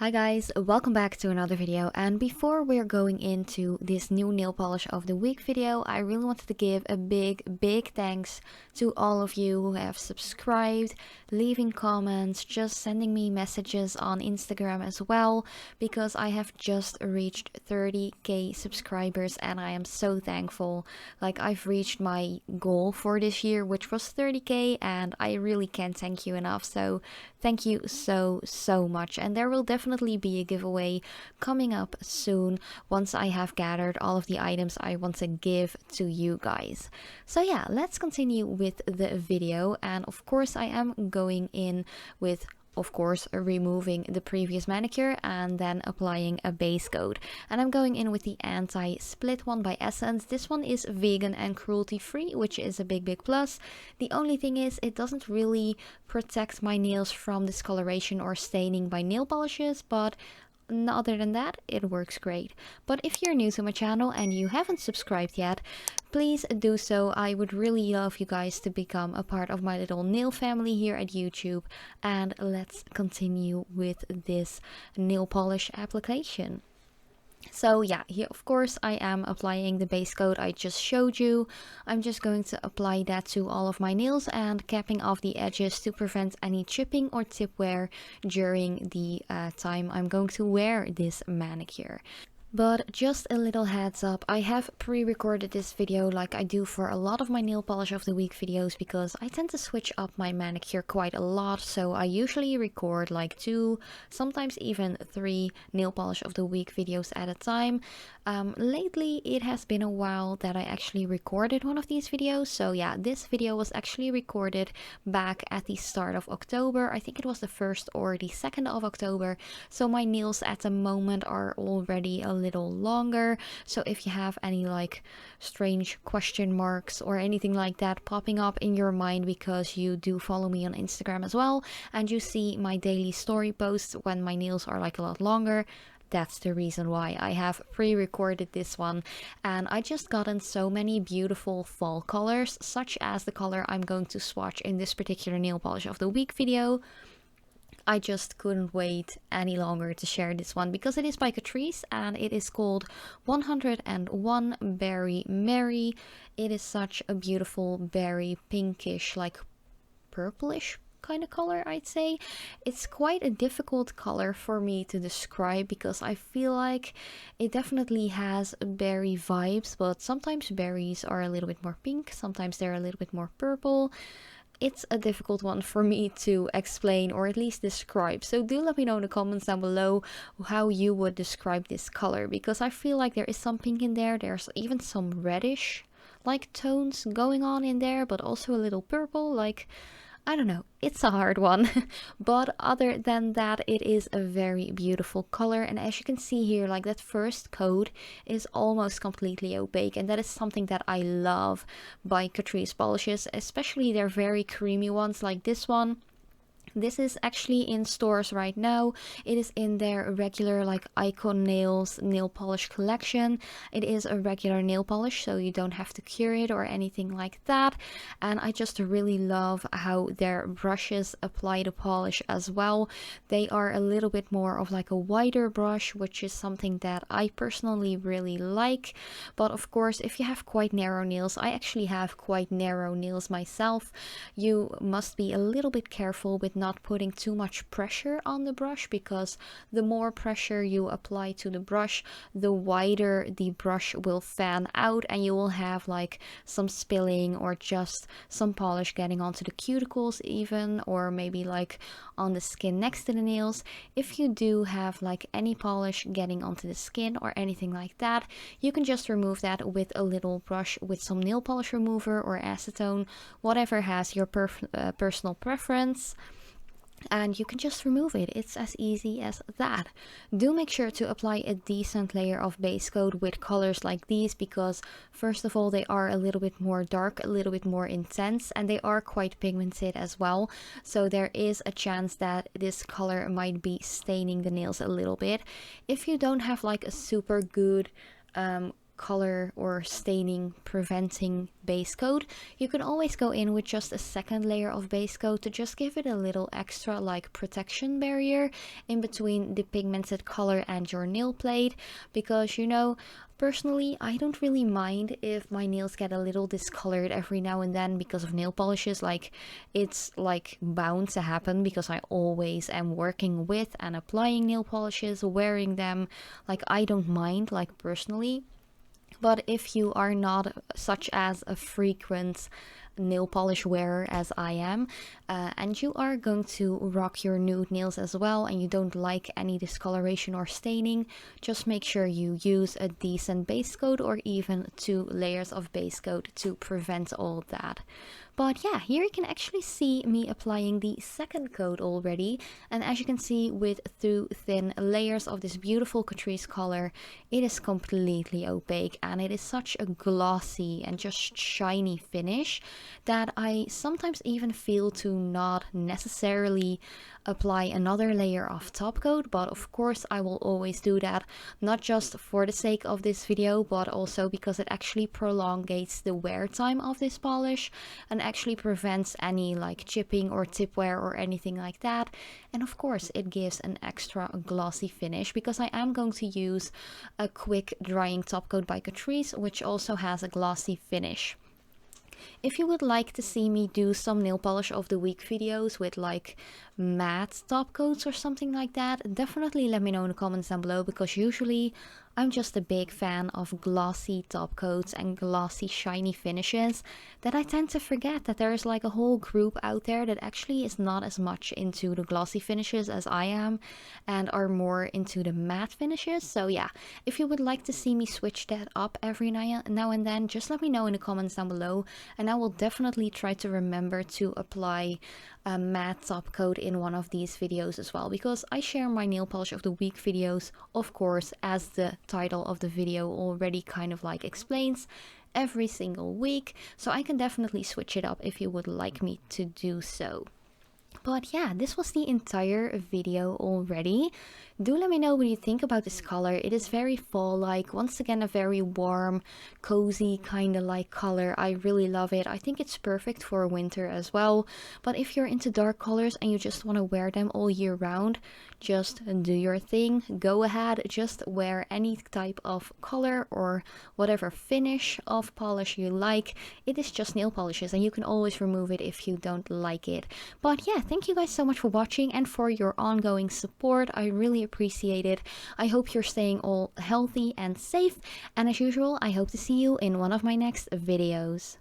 Hi guys, welcome back to another video, and before we're going into this new nail polish of the week video, I really wanted to give a big thanks to all of you who have subscribed, leaving comments, just sending me messages on Instagram as well, because I have just reached 30k subscribers and I am so thankful. Like, I've reached my goal for this year, which was 30k, and I really can't thank you enough. So thank you so much, and there will definitely be a giveaway coming up soon once I have gathered all of the items I want to give to you guys. So yeah, let's continue with the video, and of course I am going in with removing the previous manicure and then applying a base coat. And I'm going in with the anti-split one by Essence. This one is vegan and cruelty free, which is a big plus. The only thing is it doesn't really protect my nails from discoloration or staining by nail polishes, but other than that, it works great. But if you're new to my channel and you haven't subscribed yet, please do so. I would really love you guys to become a part of my little nail family here at YouTube. And let's continue with this nail polish application. So yeah, here of course I am applying the base coat I just showed you. I'm just going to apply that to all of my nails and capping off the edges to prevent any chipping or tip wear during the time I'm going to wear this manicure. But just a little heads up, I have pre-recorded this video like I do for a lot of my nail polish of the week videos, because I tend to switch up my manicure quite a lot. So I usually record like 2, sometimes even 3 nail polish of the week videos at a time. Lately it has been a while that I actually recorded one of these videos. So yeah, this video was actually recorded back at the start of October. I think it was the 1st or the 2nd of October. So my nails at the moment are already a little longer. So if you have any like strange question marks or anything like that popping up in your mind because you do follow me on Instagram as well and you see my daily story posts when my nails are like a lot longer, that's the reason why I have pre-recorded this one. And I just gotten so many beautiful fall colors, such as the color I'm going to swatch in this particular nail polish of the week video. I just couldn't wait any longer to share this one because it is by Catrice and it is called 101 Berry Mary. It is such a beautiful berry pinkish, like purplish kind of color, I'd say. It's quite a difficult color for me to describe because I feel like it definitely has berry vibes, but sometimes berries are a little bit more pink, sometimes they're a little bit more purple. It's a difficult one for me to explain or at least describe. So do let me know in the comments down below how you would describe this color, because I feel like there is some pink in there. There's even some reddish like tones going on in there, but also a little purple. Like, I don't know, it's a hard one. But other than that, it is a very beautiful color. And as you can see here, like that first coat is almost completely opaque. And that is something that I love by Catrice polishes, especially their very creamy ones like this one. This is actually in stores right now. It is in their regular like Icon Nails nail polish collection. It is a regular nail polish, so you don't have to cure it or anything like that. And I just really love how their brushes apply the polish as well. They are a little bit more of like a wider brush, which is something that I personally really like. But of course, if you have quite narrow nails, I actually have quite narrow nails myself, you must be a little bit careful with not putting too much pressure on the brush, because the more pressure you apply to the brush, the wider the brush will fan out and you will have like some spilling or just some polish getting onto the cuticles even, or maybe like on the skin next to the nails. If you do have like any polish getting onto the skin or anything like that, you can just remove that with a little brush with some nail polish remover or acetone, whatever has your personal preference. And you can just remove it. It's as easy as that. Do make sure to apply a decent layer of base coat with colors like these, because first of all, they are a little bit more dark, a little bit more intense, and they are quite pigmented as well. So there is a chance that this color might be staining the nails a little bit. If you don't have like a super good color or staining preventing base coat, you can always go in with just a second layer of base coat to just give it a little extra like protection barrier in between the pigmented color and your nail plate, because you know, personally, I don't really mind if my nails get a little discolored every now and then because of nail polishes. Like, it's like bound to happen because I always am working with and applying nail polishes, wearing them. Like, I don't mind, like, personally. But if you are not such as a frequent nail polish wearer as I am, and you are going to rock your nude nails as well, and you don't like any discoloration or staining, just make sure you use a decent base coat or even 2 layers of base coat to prevent all of that. But yeah, here you can actually see me applying the second coat already, and as you can see, with 2 thin layers of this beautiful Catrice color, it is completely opaque and it is such a glossy and just shiny finish that I sometimes even feel to not necessarily apply another layer of top coat, but of course I will always do that, not just for the sake of this video, but also because it actually prolongates the wear time of this polish and actually prevents any like chipping or tip wear or anything like that. And of course it gives an extra glossy finish because I am going to use a quick drying top coat by Catrice, which also has a glossy finish. If you would like to see me do some nail polish of the week videos with like matte top coats or something like that, definitely let me know in the comments down below, because usually I'm just a big fan of glossy top coats and glossy shiny finishes that I tend to forget that there's like a whole group out there that actually is not as much into the glossy finishes as I am and are more into the matte finishes. So yeah, if you would like to see me switch that up every now and then, just let me know in the comments down below, and I will definitely try to remember to apply a matte top coat in one of these videos as well, because I share my nail polish of the week videos, of course, as the title of the video already kind of like explains, every single week, so I can definitely switch it up if you would like me to do so. But yeah, this was the entire video already. Do let me know what you think about this color. It is very fall-like, once again a very warm, cozy kind of like color. I really love it. I think it's perfect for winter as well. But if you're into dark colors and you just want to wear them all year round, just do your thing. Go ahead, just wear any type of color or whatever finish of polish you like. It is just nail polishes and you can always remove it if you don't like it. But yeah, thank you guys so much for watching and for your ongoing support. I really appreciate it. I hope you're staying all healthy and safe, and as usual, I hope to see you in one of my next videos.